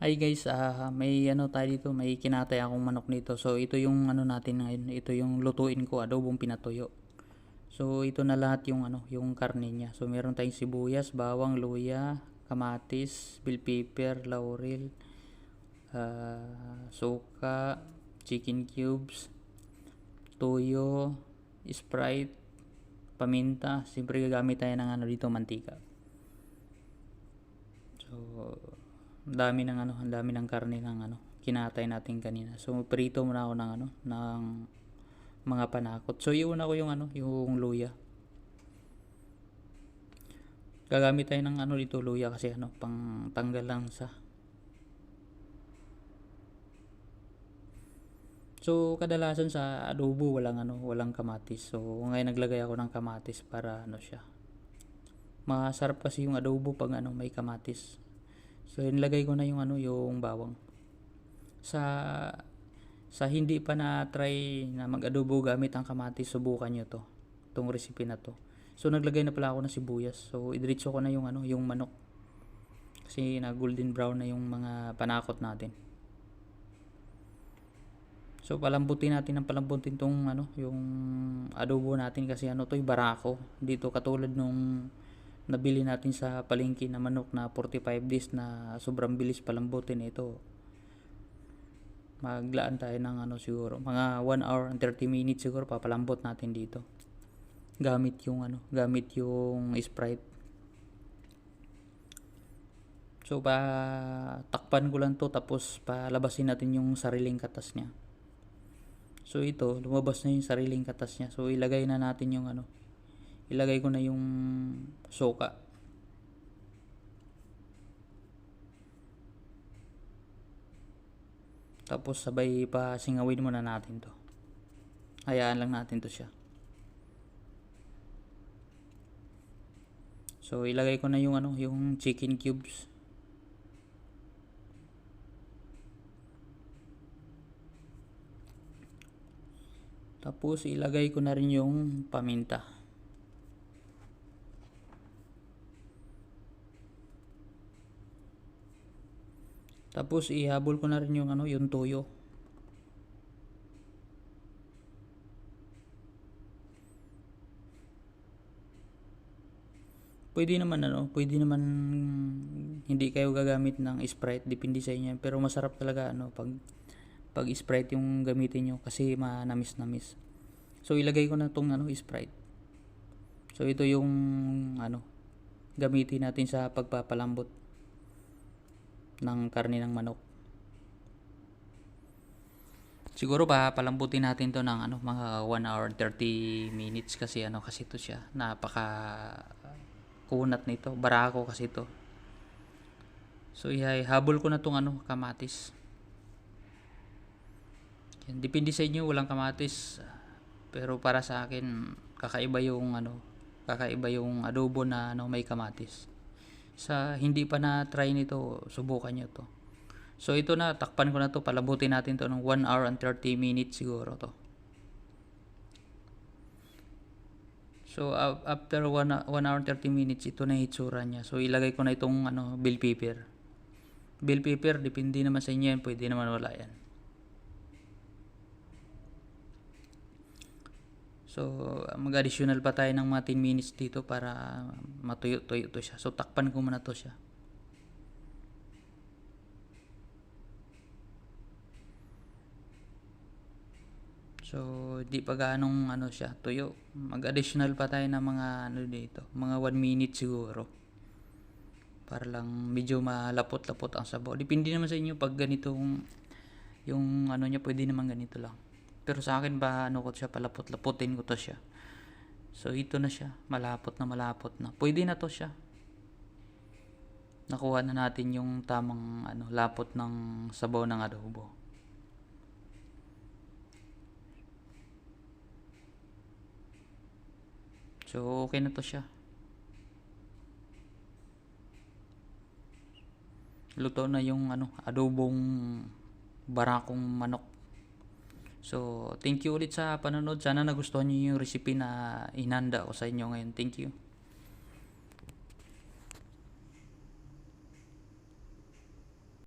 Hi guys, may ano tayo dito, may kinatay akong manok dito. So ito yung ano natin ngayon, ito yung lutuin ko, adobong pinatuyo. So ito na lahat yung ano, yung karne niya. So meron tayong sibuyas, bawang, luya, kamatis, bell pepper, laurel, suka, chicken cubes, toyo, Sprite, paminta. Siyempre gagamit tayo ng ano dito, mantika. So ang dami ng karne ng ano, kinatay natin kanina. So prito muna ako ng ano, ng mga panakot. So iuna ko yung ano, yung luya. Gagamit tayo ng ano dito luya kasi ano, pang tanggal lang sa. So kadalasan sa adobo walang kamatis. So ngayon naglagay ako ng kamatis para ano siya. Masarap kasi yung adobo pag ano may kamatis. So nilagay ko na yung ano, yung bawang. Sa hindi pa na try na mag-adobo gamit ang kamatis, subukan nyo to. Itong recipe na to. So naglagay na pala ako ng sibuyas. So idiretso ko na yung ano, yung manok. Kasi na golden brown na yung mga panakot natin. So palambutin natin ng palambutin tong ano, yung adobo natin kasi ano to, yung barako. Dito katulad nung nabili natin sa palengke na manok na 45 days na sobrang bilis palambutin. Ito maglaan tayo ng ano siguro mga 1 hour and 30 minutes siguro papalambot natin dito gamit yung Sprite. So takpan ko lang to tapos palabasin natin yung sariling katas niya. So ito lumabas na yung sariling katas niya. So ilagay na natin yung ano, ilagay ko na yung suka. Tapos sabay pa singawin muna natin to. Hayaan lang natin to siya. So ilagay ko na yung ano, yung chicken cubes. Tapos ilagay ko na rin yung paminta. Tapos ihabol ko na rin yung ano, yung toyo. Pwede naman hindi kayo gagamit ng Sprite, depende sa inyo. Pero masarap talaga ano pag Sprite yung gamitin nyo kasi manamis-namis. So ilagay ko na tong ano, Sprite. So ito yung ano gamitin natin sa pagpapalambot ng karne ng manok. Siguro pa palambutin natin to ng ano, mga 1 hour 30 minutes kasi ano kasi to siya. Napaka kunat nito, barako kasi to. So ihabol ko na tong ano, kamatis. Yan, depende sa inyo walang kamatis. Pero para sa akin kakaiba yung adobo na ano, may kamatis. Sa hindi pa na try nito, subukan nyo to. So ito na, takpan ko na to, palabutin natin to ng 1 hour and 30 minutes siguro to. So after 1 hour and 30 minutes, ito na yung itsura niya. So ilagay ko na itong ano, bell pepper. Bell pepper, depende naman sa inyo yan, pwede naman wala yan. So mag-additional pa tayo ng mga 10 minutes dito para matuyo-tuyo to siya. So takpan ko muna to siya. So di pa ganong ano siya tuyo. Mag-additional pa tayo ng mga ano dito, mga 1 minute siguro. Para lang medyo malapot-lapot ang sabaw. Depende naman sa inyo pag ganitong yung ano niya, pwede naman ganito lang. Pero sa akin ba ano ko siya, palapot-lapotin ko to siya. So ito na siya, malapot na. Pwede na to siya. Nakuha na natin yung tamang ano, lapot ng sabaw ng adobo. So okay na to siya. Luto na yung ano, adobong barakong manok. So thank you ulit sa panonood. Sana nagustuhan niyo yung recipe na inanda ko sa inyo ngayon. Thank you.